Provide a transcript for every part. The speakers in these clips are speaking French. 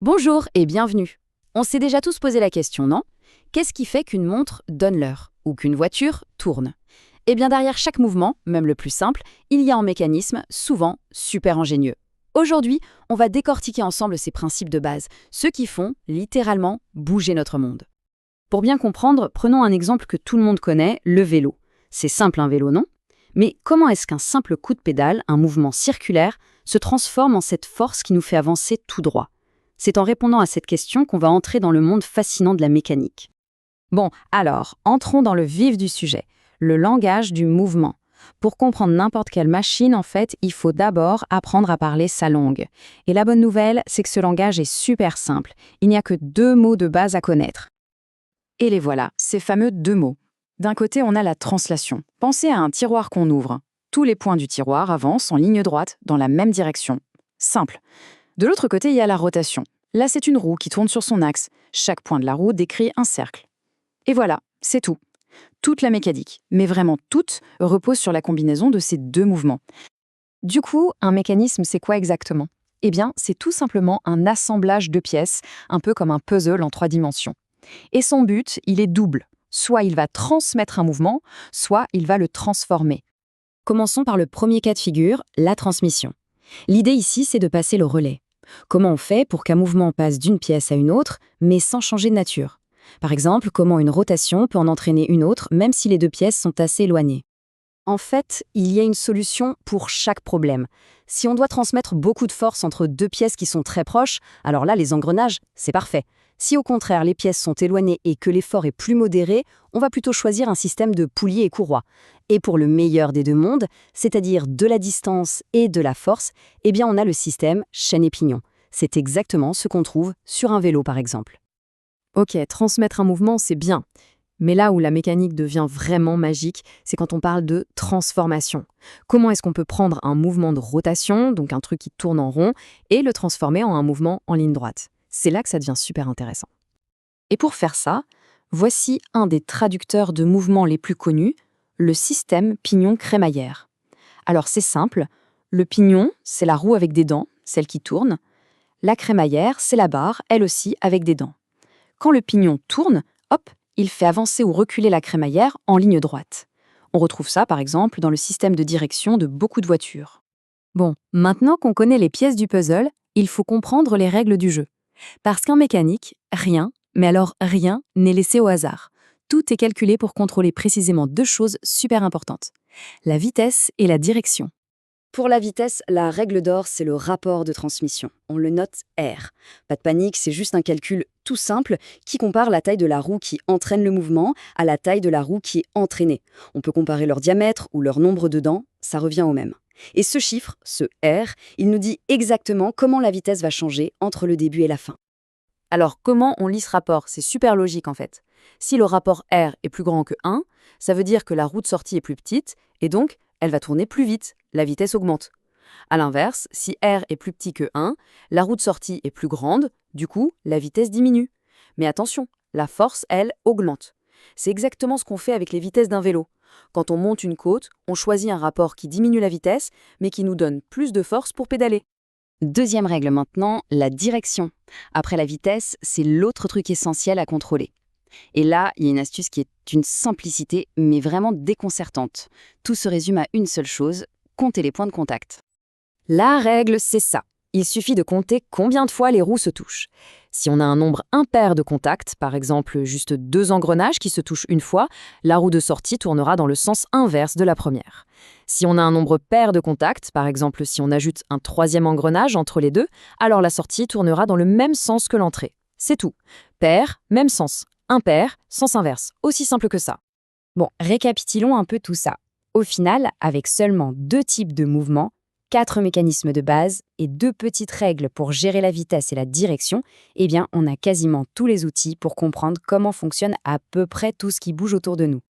Bonjour et bienvenue. On s'est déjà tous posé la question, non? Qu'est-ce qui fait qu'une montre donne l'heure ou qu'une voiture tourne? Eh bien derrière chaque mouvement, même le plus simple, il y a un mécanisme, souvent super ingénieux. Aujourd'hui, on va décortiquer ensemble ces principes de base, ceux qui font, littéralement, bouger notre monde. Pour bien comprendre, prenons un exemple que tout le monde connaît, le vélo. C'est simple un vélo, non? Mais comment est-ce qu'un simple coup de pédale, un mouvement circulaire, se transforme en cette force qui nous fait avancer tout droit? C'est en répondant à cette question qu'on va entrer dans le monde fascinant de la mécanique. Bon, alors, entrons dans le vif du sujet, le langage du mouvement. Pour comprendre n'importe quelle machine, en fait, il faut d'abord apprendre à parler sa langue. Et la bonne nouvelle, c'est que ce langage est super simple. Il n'y a que deux mots de base à connaître. Et les voilà, ces fameux deux mots. D'un côté, on a la translation. Pensez à un tiroir qu'on ouvre. Tous les points du tiroir avancent en ligne droite, dans la même direction. Simple. De l'autre côté, il y a la rotation. Là, c'est une roue qui tourne sur son axe. Chaque point de la roue décrit un cercle. Et voilà, c'est tout. Toute la mécanique, mais vraiment toute, repose sur la combinaison de ces deux mouvements. Du coup, un mécanisme, c'est quoi exactement? Eh bien, c'est tout simplement un assemblage de pièces, un peu comme un puzzle en 3 dimensions. Et son but, il est double. Soit il va transmettre un mouvement, soit il va le transformer. Commençons par le premier cas de figure, la transmission. L'idée ici, c'est de passer le relais. Comment on fait pour qu'un mouvement passe d'une pièce à une autre, mais sans changer de nature? Par exemple, comment une rotation peut en entraîner une autre, même si les deux pièces sont assez éloignées? En fait, il y a une solution pour chaque problème. Si on doit transmettre beaucoup de force entre deux pièces qui sont très proches, alors là, les engrenages, c'est parfait. Si au contraire, les pièces sont éloignées et que l'effort est plus modéré, on va plutôt choisir un système de poulies et courroies. Et pour le meilleur des deux mondes, c'est-à-dire de la distance et de la force, eh bien on a le système chaîne et pignon. C'est exactement ce qu'on trouve sur un vélo par exemple. Ok, transmettre un mouvement, c'est bien. Mais là où la mécanique devient vraiment magique, c'est quand on parle de transformation. Comment est-ce qu'on peut prendre un mouvement de rotation, donc un truc qui tourne en rond, et le transformer en un mouvement en ligne droite? C'est là que ça devient super intéressant. Et pour faire ça, voici un des traducteurs de mouvements les plus connus, le système pignon-crémaillère. Alors c'est simple, le pignon, c'est la roue avec des dents, celle qui tourne. La crémaillère, c'est la barre, elle aussi avec des dents. Quand le pignon tourne, hop, il fait avancer ou reculer la crémaillère en ligne droite. On retrouve ça, par exemple, dans le système de direction de beaucoup de voitures. Bon, maintenant qu'on connaît les pièces du puzzle, il faut comprendre les règles du jeu. Parce qu'en mécanique, rien, mais alors rien, n'est laissé au hasard. Tout est calculé pour contrôler précisément deux choses super importantes. La vitesse et la direction. Pour la vitesse, la règle d'or, c'est le rapport de transmission. On le note R. Pas de panique, c'est juste un calcul tout simple qui compare la taille de la roue qui entraîne le mouvement à la taille de la roue qui est entraînée. On peut comparer leur diamètre ou leur nombre de dents, ça revient au même. Et ce chiffre, ce R, il nous dit exactement comment la vitesse va changer entre le début et la fin. Alors comment on lit ce rapport? C'est super logique en fait. Si le rapport R est plus grand que 1, ça veut dire que la roue de sortie est plus petite et donc elle va tourner plus vite, la vitesse augmente. A l'inverse, si R est plus petit que 1, la roue de sortie est plus grande, du coup la vitesse diminue. Mais attention, la force, elle, augmente. C'est exactement ce qu'on fait avec les vitesses d'un vélo. Quand on monte une côte, on choisit un rapport qui diminue la vitesse, mais qui nous donne plus de force pour pédaler. Deuxième règle maintenant, la direction. Après la vitesse, c'est l'autre truc essentiel à contrôler. Et là, il y a une astuce qui est une simplicité, mais vraiment déconcertante. Tout se résume à une seule chose, compter les points de contact. La règle, c'est ça. Il suffit de compter combien de fois les roues se touchent. Si on a un nombre impair de contacts, par exemple juste 2 engrenages qui se touchent une fois, la roue de sortie tournera dans le sens inverse de la première. Si on a un nombre pair de contacts, par exemple si on ajoute un 3e engrenage entre les deux, alors la sortie tournera dans le même sens que l'entrée. C'est tout. Pair, même sens. Impair, sens inverse. Aussi simple que ça. Bon, récapitulons un peu tout ça. Au final, avec seulement 2 types de mouvements, 4 mécanismes de base et 2 petites règles pour gérer la vitesse et la direction, eh bien, on a quasiment tous les outils pour comprendre comment fonctionne à peu près tout ce qui bouge autour de nous.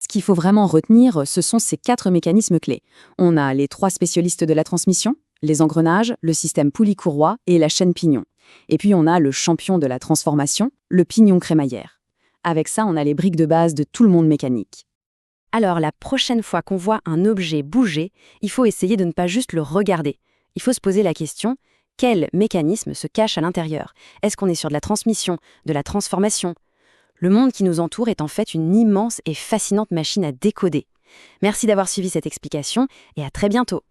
Ce qu'il faut vraiment retenir, ce sont ces 4 mécanismes clés. On a les 3 spécialistes de la transmission, les engrenages, le système poulie-courroie et la chaîne pignon. Et puis on a le champion de la transformation, le pignon crémaillère. Avec ça, on a les briques de base de tout le monde mécanique. Alors la prochaine fois qu'on voit un objet bouger, il faut essayer de ne pas juste le regarder. Il faut se poser la question, Quel mécanisme se cache à l'intérieur? Est-ce qu'on est sur de la transmission, de la transformation? Le monde qui nous entoure est en fait une immense et fascinante machine à décoder. Merci d'avoir suivi cette explication et à très bientôt.